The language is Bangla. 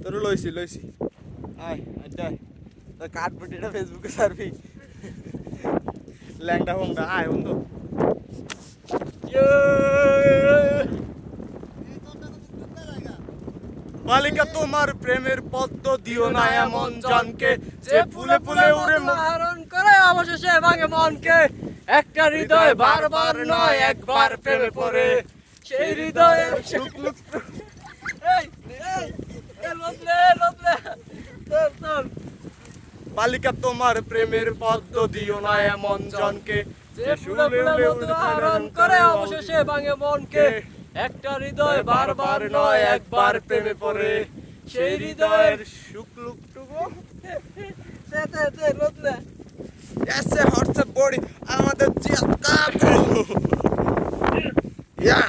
তোর লইছি আয় আড্ডায় কাঠ পেটিটা ফেসবুকে সারবি ল্যাংটা ফোংটা আয় বন্ধু বালিকা তোমার প্রেমের পদ্ম দিও না এমন জনকে যে ফুলে ফুলে উড়ে হরণ করে অবশেষে ভাঙে মনকে একটা হৃদয় বারবার নয় একবার প্রেমে পড়ে সেই হৃদয়ের বালিকা তোমার প্রেমের পদ্ম দিও না এমন জনকে যে ফুলে ফুলে হরণ করে অবশেষে ভাঙে মনকে একটা হৃদয় বারবার নয় একবার প্রেমে পড়ে সেই হৃদয়ের শুক্লুকটুকু রোদলে এসে হচ্ছে বডি আমাদের জিয়াত কাকু ইয়া